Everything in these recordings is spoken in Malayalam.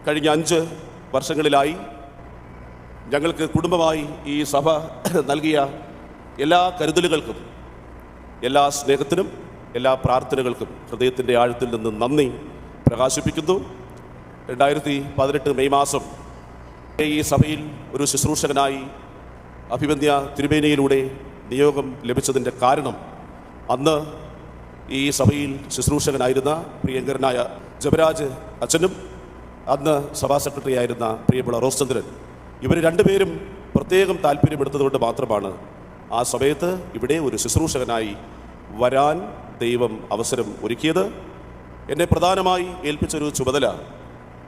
കഴിഞ്ഞ 5 വർഷങ്ങളിലായി ഞങ്ങൾക്ക് കുടുംബമായി ഈ സഭ നൽകിയ എല്ലാ കരുതലുകൾക്കും, എല്ലാ സ്നേഹത്തിനും, എല്ലാ പ്രാർത്ഥനകൾക്കും ഹൃദയത്തിൻ്റെ ആഴത്തിൽ നിന്ന് നന്ദി പ്രകാശിപ്പിക്കുന്നു. 2018 മെയ് മാസം ഈ സഭയിൽ ഒരു ശുശ്രൂഷകനായി അഭിവന്ദ്യ തിരുമേനിയിലൂടെ നിയോഗം ലഭിച്ചതിൻ്റെ കാരണം, അന്ന് ഈ സഭയിൽ ശുശ്രൂഷകനായിരുന്ന പ്രിയങ്കരനായ ജബരാജ് അച്ഛനും അന്ന് സഭാ സെക്രട്ടറി ആയിരുന്ന പ്രിയമുള്ള റോസ്ചന്ദ്രൻ, ഇവർ രണ്ടുപേരും പ്രത്യേകം താല്പര്യമെടുത്തതുകൊണ്ട് മാത്രമാണ് ആ സമയത്ത് ഇവിടെ ഒരു ശുശ്രൂഷകനായി വരാൻ ദൈവം അവസരം ഒരുക്കിയത്. എന്നെ പ്രധാനമായി ഏൽപ്പിച്ചൊരു ചുമതല,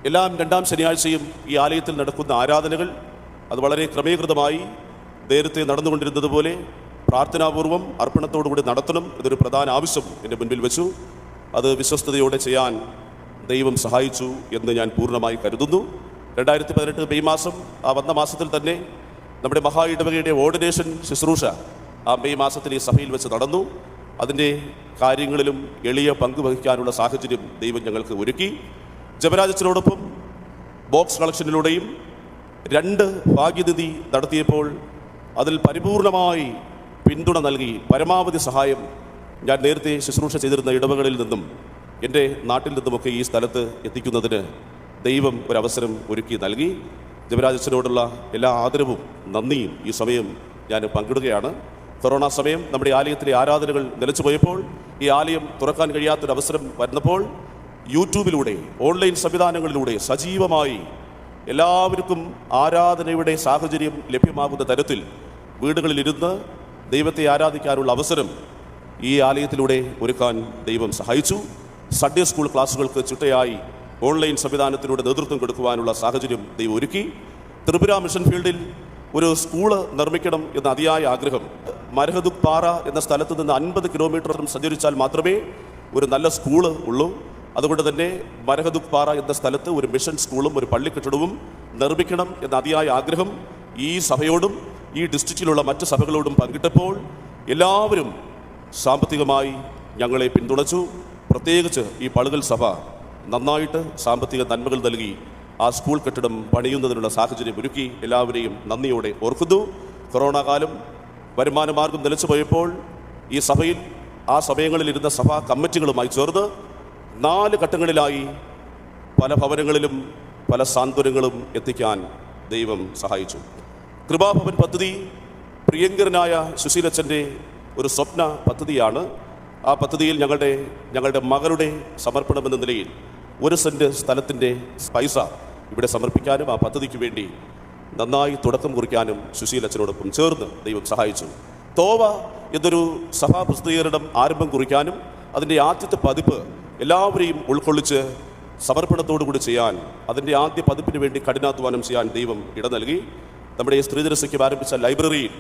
എല്ലാം 2-ാം ശനിയാഴ്ചയും ഈ ആലയത്തിൽ നടക്കുന്ന ആരാധനകൾ അത് വളരെ ക്രമീകൃതമായി നേരത്തെ നടന്നുകൊണ്ടിരുന്നതുപോലെ പ്രാർത്ഥനാപൂർവം അർപ്പണത്തോടുകൂടി നടത്തണം. ഇതൊരു പ്രധാന ആവശ്യം എൻ്റെ മുൻപിൽ വെച്ചു. അത് വിശ്വസ്തയോടെ ചെയ്യാൻ ദൈവം സഹായിച്ചു എന്ന് ഞാൻ പൂർണ്ണമായി കരുതുന്നു. 2018 മെയ് മാസം, ആ വന്ന മാസത്തിൽ തന്നെ നമ്മുടെ മഹാ ഇടവകയുടെ ഓർഡിനേഷൻ ശുശ്രൂഷ ആ മെയ് മാസത്തിൽ ഈ സഭയിൽ വെച്ച് നടന്നു. അതിൻ്റെ കാര്യങ്ങളിലും എളിയ പങ്കുവഹിക്കാനുള്ള സാഹചര്യം ദൈവം ഞങ്ങൾക്ക് ഒരുക്കി. ജബരാജനോടൊപ്പം ബോക്സ് കളക്ഷനിലൂടെയും 2 ഭാഗ്യനിധി നടത്തിയപ്പോൾ അതിൽ പരിപൂർണമായി പിന്തുണ നൽകി പരമാവധി സഹായം ഞാൻ നേരത്തെ ശുശ്രൂഷ ചെയ്തിരുന്ന ഇടവകളിൽ നിന്നും എൻ്റെ നാട്ടിൽ നിന്നുമൊക്കെ ഈ സ്ഥലത്ത് എത്തിക്കുന്നതിന് ദൈവം ഒരവസരം ഒരുക്കി നൽകി. ജബരാജനോടുള്ള എല്ലാ ആദരവും നന്ദിയും ഈ സമയം ഞാൻ പങ്കിടുകയാണ്. കൊറോണ സമയം നമ്മുടെ ആലയത്തിലെ ആരാധനകൾ നിലച്ചുപോയപ്പോൾ, ഈ ആലയം തുറക്കാൻ കഴിയാത്തൊരവസരം വരുന്നപ്പോൾ യൂട്യൂബിലൂടെ, ഓൺലൈൻ സംവിധാനങ്ങളിലൂടെ സജീവമായി എല്ലാവർക്കും ആരാധനയുടെ സാഹചര്യം ലഭ്യമാകുന്ന തരത്തിൽ വീടുകളിലിരുന്ന് ദൈവത്തെ ആരാധിക്കാനുള്ള അവസരം ഈ ആലയത്തിലൂടെ ഒരുക്കാൻ ദൈവം സഹായിച്ചു. സൺഡേ സ്കൂൾ ക്ലാസ്സുകൾക്ക് ചിട്ടയായി ഓൺലൈൻ സംവിധാനത്തിലൂടെ നേതൃത്വം കൊടുക്കുവാനുള്ള സാഹചര്യം ദൈവം ഒരുക്കി. ത്രിപുര മിഷൻ ഫീൽഡിൽ ഒരു സ്കൂള് നിർമ്മിക്കണം എന്ന അതിയായ ആഗ്രഹം. മരഹദുക് പാറ എന്ന സ്ഥലത്ത് നിന്ന് 50 കിലോമീറ്റർ സഞ്ചരിച്ചാൽ മാത്രമേ ഒരു നല്ല സ്കൂള് ഉള്ളൂ. അതുകൊണ്ട് തന്നെ മരഹദുക് പാറ എന്ന സ്ഥലത്ത് ഒരു മിഷൻ സ്കൂളും ഒരു പള്ളിക്കെട്ടിടവും നിർമ്മിക്കണം എന്ന അതിയായ ആഗ്രഹം ഈ സഭയോടും ഈ ഡിസ്ട്രിക്റ്റിലുള്ള മറ്റ് സഭകളോടും പങ്കിട്ടപ്പോൾ എല്ലാവരും സാമ്പത്തികമായി ഞങ്ങളെ പിന്തുണച്ചു. പ്രത്യേകിച്ച് ഈ പളുകൽ സഭ നന്നായിട്ട് സാമ്പത്തിക നന്മകൾ നൽകി ആ സ്കൂൾ കെട്ടിടം പണിയുന്നതിനുള്ള സാഹചര്യം ഒരുക്കി. എല്ലാവരെയും നന്ദിയോടെ ഓർക്കുന്നു. കൊറോണ കാലം വരുമാന മാർഗം നിലച്ചുപോയപ്പോൾ ഈ സഭയിൽ ആ സമയങ്ങളിലിരുന്ന സഭാ കമ്മിറ്റികളുമായി ചേർന്ന് 4 ഘട്ടങ്ങളിലായി പല ഭവനങ്ങളിലും പല സാന്ത്വനങ്ങളും എത്തിക്കാൻ ദൈവം സഹായിച്ചു. കൃപാഭവൻ പദ്ധതി പ്രിയങ്കരനായ സുശീലച്ചൻ്റെ ഒരു സ്വപ്ന പദ്ധതിയാണ്. ആ പദ്ധതിയിൽ ഞങ്ങളുടെ മകളുടെ സമർപ്പണമെന്ന നിലയിൽ 1 സെൻറ്റ് സ്ഥലത്തിൻ്റെ പൈസ ഇവിടെ സമർപ്പിക്കാനും ആ പദ്ധതിക്ക് വേണ്ടി നന്നായി തുടക്കം കുറിക്കാനും സുശീലച്ചനോടൊപ്പം ചേർന്ന് ദൈവം സഹായിച്ചു. തോവ എന്നൊരു സഭാ പ്രസിദ്ധീകരണം ആരംഭം കുറിക്കാനും അതിൻ്റെ ആദ്യത്തെ പതിപ്പ് എല്ലാവരെയും ഉൾക്കൊള്ളിച്ച് സമർപ്പണത്തോടുകൂടി ചെയ്യാൻ, അതിൻ്റെ ആദ്യ പതിപ്പിന് വേണ്ടി കഠിനാധ്വാനം ചെയ്യാൻ ദൈവം ഇട നൽകി. നമ്മുടെ സ്ത്രീധരസഖ്യം ആരംഭിച്ച ലൈബ്രറിയിൽ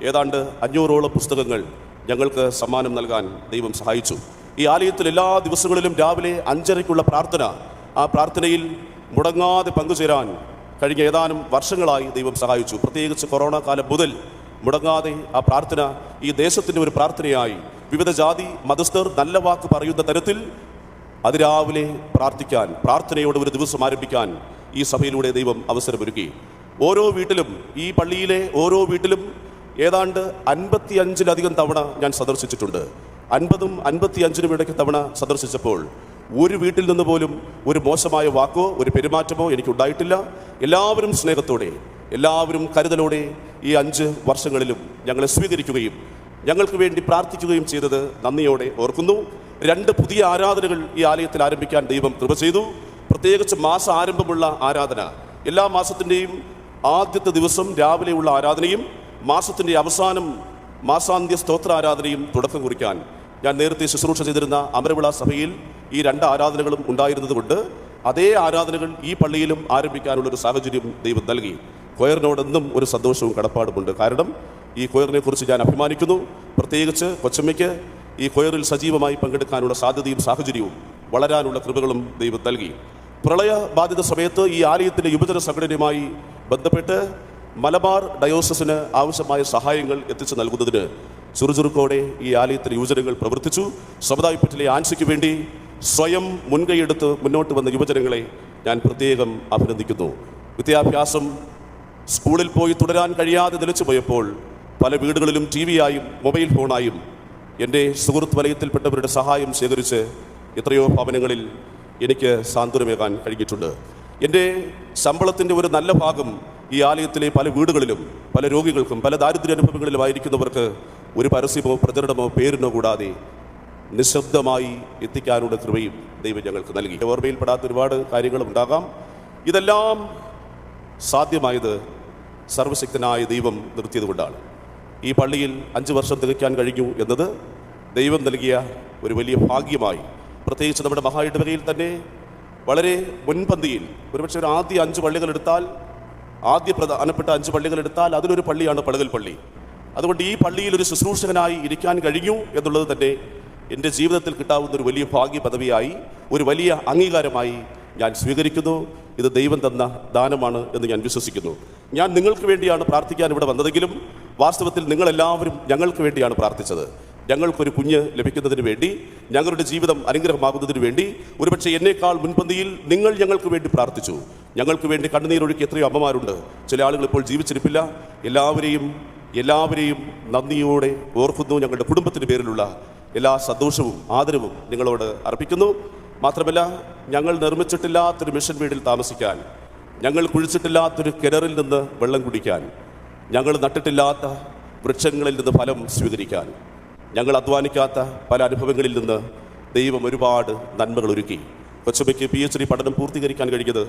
ഏതാണ്ട് 500ഓളം പുസ്തകങ്ങൾ ഞങ്ങൾക്ക് സമ്മാനം നൽകാൻ ദൈവം സഹായിച്ചു. ഈ ആലയത്തിൽ എല്ലാ ദിവസങ്ങളിലും രാവിലെ 5:30 പ്രാർത്ഥന, ആ പ്രാർത്ഥനയിൽ മുടങ്ങാതെ പങ്കുചേരാൻ കഴിഞ്ഞ ഏതാനും വർഷങ്ങളായി ദൈവം സഹായിച്ചു. പ്രത്യേകിച്ച് കൊറോണ കാലം മുതൽ മുടങ്ങാതെ ആ പ്രാർത്ഥന ഈ ദേശത്തിൻ്റെ ഒരു പ്രാർത്ഥനയായി വിവിധ ജാതി മതസ്ഥർ നല്ല വാക്ക് പറയുന്ന തരത്തിൽ അതിരാവിലെ പ്രാർത്ഥിക്കാൻ, പ്രാർത്ഥനയോടെ ഒരു ദിവസം ആരംഭിക്കാൻ ഈ സഭയിലൂടെ ദൈവം അവസരമൊരുക്കി. ഓരോ വീട്ടിലും, ഈ പള്ളിയിലെ ഓരോ വീട്ടിലും ഏതാണ്ട് 55-ലധികം തവണ ഞാൻ സന്ദർശിച്ചിട്ടുണ്ട്. 50-ഉം 55-നും ഇടയ്ക്ക് തവണ സന്ദർശിച്ചപ്പോൾ ഒരു വീട്ടിൽ നിന്ന് പോലും ഒരു മോശമായ വാക്കോ ഒരു പെരുമാറ്റമോ എനിക്കുണ്ടായിട്ടില്ല. എല്ലാവരും സ്നേഹത്തോടെ, എല്ലാവരും കരുതലോടെ ഈ 5 വർഷങ്ങളിലും ഞങ്ങളെ സ്വീകരിക്കുകയും ഞങ്ങൾക്ക് വേണ്ടി പ്രാർത്ഥിക്കുകയും ചെയ്തത് നന്ദിയോടെ ഓർക്കുന്നു. 2 പുതിയ ആരാധനകൾ ഈ ആലയത്തിൽ ആരംഭിക്കാൻ ദൈവം കൃപ ചെയ്തു. പ്രത്യേകിച്ച് മാസ ആരംഭമുള്ള ആരാധന, എല്ലാ മാസത്തിൻ്റെയും ആദ്യത്തെ ദിവസം രാവിലെയുള്ള ആരാധനയും മാസത്തിൻ്റെ അവസാനം മാസാന്ത്യ സ്തോത്ര ആരാധനയും തുടക്കം കുറിക്കാൻ ഞാൻ നേരത്തെ ശുശ്രൂഷ ചെയ്തിരുന്ന അമരവിള സഭയിൽ ഈ 2 ആരാധനകളും ഉണ്ടായിരുന്നത് കൊണ്ട് അതേ ആരാധനകൾ ഈ പള്ളിയിലും ആരംഭിക്കാനുള്ളൊരു സാഹചര്യം ദൈവം നൽകി. കൊയറിനോടെന്നും ഒരു സന്തോഷവും കടപ്പാടുമുണ്ട്. കാരണം ഈ കൊയറിനെ കുറിച്ച് ഞാൻ അഭിമാനിക്കുന്നു. പ്രത്യേകിച്ച് കൊച്ചമ്മയ്ക്ക് ഈ കൊയറിൽ സജീവമായി പങ്കെടുക്കാനുള്ള സാധ്യതയും സാഹചര്യവും വളരാനുള്ള കൃപകളും ദൈവം നൽകി. പ്രളയ ബാധിത സമയത്ത് ഈ ആലയത്തിൻ്റെ യുവജന സംഘടനയുമായി ബന്ധപ്പെട്ട് മലബാർ ഡയോസസിന് ആവശ്യമായ സഹായങ്ങൾ എത്തിച്ചു നൽകുന്നതിന് ചുറുചുറുക്കോടെ ഈ ആലയത്തിലെ യുവജനങ്ങൾ പ്രവർത്തിച്ചു. സമുദായപ്പറ്റിലെ ആൻസിക്ക് വേണ്ടി സ്വയം മുൻകൈയെടുത്ത് മുന്നോട്ട് വന്ന യുവജനങ്ങളെ ഞാൻ പ്രത്യേകം അഭിനന്ദിക്കുന്നു. വിദ്യാഭ്യാസം സ്കൂളിൽ പോയി തുടരാൻ കഴിയാതെ നിലച്ചു പോയപ്പോൾ പല വീടുകളിലും ടി വിയായും മൊബൈൽ ഫോണായും എൻ്റെ സുഹൃത്ത് വലയത്തിൽപ്പെട്ടവരുടെ സഹായം ശേഖരിച്ച് എത്രയോ ഭവനങ്ങളിൽ എനിക്ക് സാന്ത്വനമേകാൻ കഴിഞ്ഞിട്ടുണ്ട്. എൻ്റെ ശമ്പളത്തിൻ്റെ ഒരു നല്ല ഭാഗം ഈ ആലയത്തിലെ പല വീടുകളിലും പല രോഗികൾക്കും പല ദാരിദ്ര്യ അനുഭവങ്ങളിലുമായിരിക്കുന്നവർക്ക് ഒരു പരസ്യമോ പ്രചരണമോ പേരിനോ കൂടാതെ നിശബ്ദമായി എത്തിക്കാനുള്ള കൃപയും ദൈവം ഞങ്ങൾക്ക് നൽകി. ഓർമ്മയിൽപ്പെടാത്ത ഒരുപാട് കാര്യങ്ങളും ഉണ്ടാകാം. ഇതെല്ലാം സാധ്യമായത് സർവശക്തനായ ദൈവം നിർത്തിയതുകൊണ്ടാണ്. ഈ പള്ളിയിൽ 5 വർഷം തികയ്ക്കാൻ കഴിഞ്ഞു എന്നത് ദൈവം നൽകിയ ഒരു വലിയ ഭാഗ്യമായി. പ്രത്യേകിച്ച് നമ്മുടെ മഹാ ഇടവകയിൽ തന്നെ വളരെ മുൻപന്തിയിൽ ഒരുപക്ഷെ ഒരു ആദ്യ 5 പള്ളികളെടുത്താൽ പ്രധാനപ്പെട്ട 5 പള്ളികളെടുത്താൽ അതിലൊരു പള്ളിയാണ് പളുകൽ പള്ളി. അതുകൊണ്ട് ഈ പള്ളിയിൽ ഒരു ശുശ്രൂഷകനായി ഇരിക്കാൻ കഴിഞ്ഞു എന്നുള്ളത് തന്നെ എൻ്റെ ജീവിതത്തിൽ കിട്ടാവുന്ന ഒരു വലിയ ഭാഗ്യ പദവിയായി, ഒരു വലിയ അംഗീകാരമായി ഞാൻ സ്വീകരിക്കുന്നു. ഇത് ദൈവം തന്ന ദാനമാണ് എന്ന് ഞാൻ വിശ്വസിക്കുന്നു. ഞാൻ നിങ്ങൾക്ക് വേണ്ടിയാണ് പ്രാർത്ഥിക്കാൻ ഇവിടെ വന്നതെങ്കിലും വാസ്തവത്തിൽ നിങ്ങളെല്ലാവരും ഞങ്ങൾക്ക് വേണ്ടിയാണ് പ്രാർത്ഥിച്ചത്. ഞങ്ങൾക്കൊരു കുഞ്ഞ് ലഭിക്കുന്നതിന് വേണ്ടി, ഞങ്ങളുടെ ജീവിതം അനുഗ്രഹമാകുന്നതിന് വേണ്ടി ഒരുപക്ഷെ എന്നേക്കാൾ മുൻപന്തിയിൽ നിങ്ങൾ ഞങ്ങൾക്ക് വേണ്ടി പ്രാർത്ഥിച്ചു. ഞങ്ങൾക്ക് വേണ്ടി കണ്ണുനീരൊഴുക്കി എത്രയോ അമ്മമാരുണ്ട്. ചില ആളുകൾ ഇപ്പോൾ ജീവിച്ചിരിപ്പില്ല. എല്ലാവരെയും നന്ദിയോടെ ഓർക്കുന്നു. ഞങ്ങളുടെ കുടുംബത്തിൻ്റെ പേരിലുള്ള എല്ലാ സന്തോഷവും ആദരവും നിങ്ങളോട് അർപ്പിക്കുന്നു. മാത്രമല്ല, ഞങ്ങൾ നിർമ്മിച്ചിട്ടില്ലാത്തൊരു മിഷൻ വീടിൽ താമസിക്കാൻ, ഞങ്ങൾ കുഴിച്ചിട്ടില്ലാത്തൊരു കിണറിൽ നിന്ന് വെള്ളം കുടിക്കാൻ, ഞങ്ങൾ നട്ടിട്ടില്ലാത്ത വൃക്ഷങ്ങളിൽ നിന്ന് ഫലം സ്വീകരിക്കാൻ, ഞങ്ങൾ അധ്വാനിക്കാത്ത പല അനുഭവങ്ങളിൽ നിന്ന് ദൈവം ഒരുപാട് നന്മകൾ ഒരുക്കി. കൊച്ചമ്മയ്ക്ക് PhD പഠനം പൂർത്തീകരിക്കാൻ കഴിഞ്ഞത്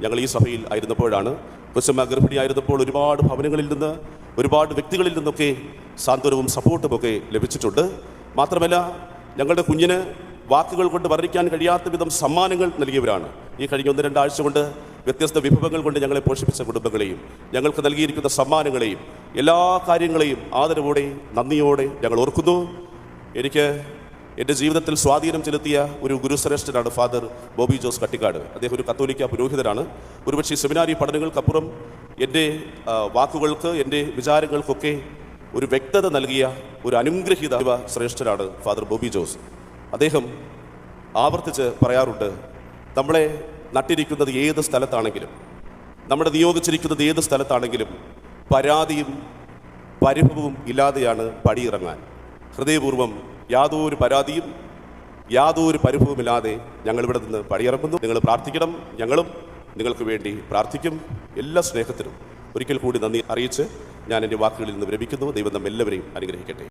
ഞങ്ങൾ ഈ സഭയിൽ ആയിരുന്നപ്പോഴാണ്. കൊച്ചമ്മ ഗർഭിണിയായിരുന്നപ്പോൾ ഒരുപാട് ഭവനങ്ങളിൽ നിന്ന്, ഒരുപാട് വ്യക്തികളിൽ നിന്നൊക്കെ സാന്ത്വനവും സപ്പോർട്ടുമൊക്കെ ലഭിച്ചിട്ടുണ്ട്. മാത്രമല്ല, ഞങ്ങളുടെ കുഞ്ഞിന് വാക്കുകൾ കൊണ്ട് വർണ്ണിക്കാൻ കഴിയാത്ത വിധം സമ്മാനങ്ങൾ നൽകിയവരാണ്. ഈ കഴിഞ്ഞ 1-2 ആഴ്ച കൊണ്ട് വ്യത്യസ്ത വിഭവങ്ങൾ കൊണ്ട് ഞങ്ങളെ പോഷിപ്പിച്ച കുടുംബങ്ങളെയും ഞങ്ങൾക്ക് നൽകിയിരിക്കുന്ന സമ്മാനങ്ങളെയും എല്ലാ കാര്യങ്ങളെയും ആദരവോടെ നന്ദിയോടെ ഞങ്ങൾ ഓർക്കുന്നു. എനിക്ക് എൻ്റെ ജീവിതത്തിൽ സ്വാധീനം ചെലുത്തിയ ഒരു ഗുരുശ്രേഷ്ഠനാണ് ഫാദർ ബോബി ജോസ് കട്ടിക്കാട്. അദ്ദേഹം ഒരു കത്തോലിക്ക പുരോഹിതനാണ്. ഒരുപക്ഷെ സെമിനാരി പഠനങ്ങൾക്കപ്പുറം എൻ്റെ വാക്കുകൾക്ക്, എൻ്റെ വിചാരങ്ങൾക്കൊക്കെ ഒരു വ്യക്തത നൽകിയ ഒരു അനുഗ്രഹീത ശ്രേഷ്ഠനാണ് ഫാദർ ബോബി ജോസ്. അദ്ദേഹം ആവർത്തിച്ച് പറയാറുണ്ട്, നമ്മളെ നട്ടിരിക്കുന്നത് ഏത് സ്ഥലത്താണെങ്കിലും, നമ്മളെ നിയോഗിച്ചിരിക്കുന്നത് ഏത് സ്ഥലത്താണെങ്കിലും പരാതിയും പരിഭവവും ഇല്ലാതെയാണ് പടിയിറങ്ങാൻ. ഹൃദയപൂർവ്വം യാതൊരു പരാതിയും യാതൊരു പരിഭവമില്ലാതെ ഞങ്ങളിവിടെ നിന്ന് പടിയിറങ്ങുന്നു. നിങ്ങൾ പ്രാർത്ഥിക്കണം, ഞങ്ങളും നിങ്ങൾക്ക് വേണ്ടി പ്രാർത്ഥിക്കും. എല്ലാ സ്നേഹത്തിനും ഒരിക്കൽ കൂടി നന്ദി അറിയിച്ച് ഞാൻ എൻ്റെ വാക്കുകളിൽ നിന്ന് വിരമിക്കുന്നു. ദൈവം നമ്മെല്ലാവരെയും അനുഗ്രഹിക്കട്ടെ.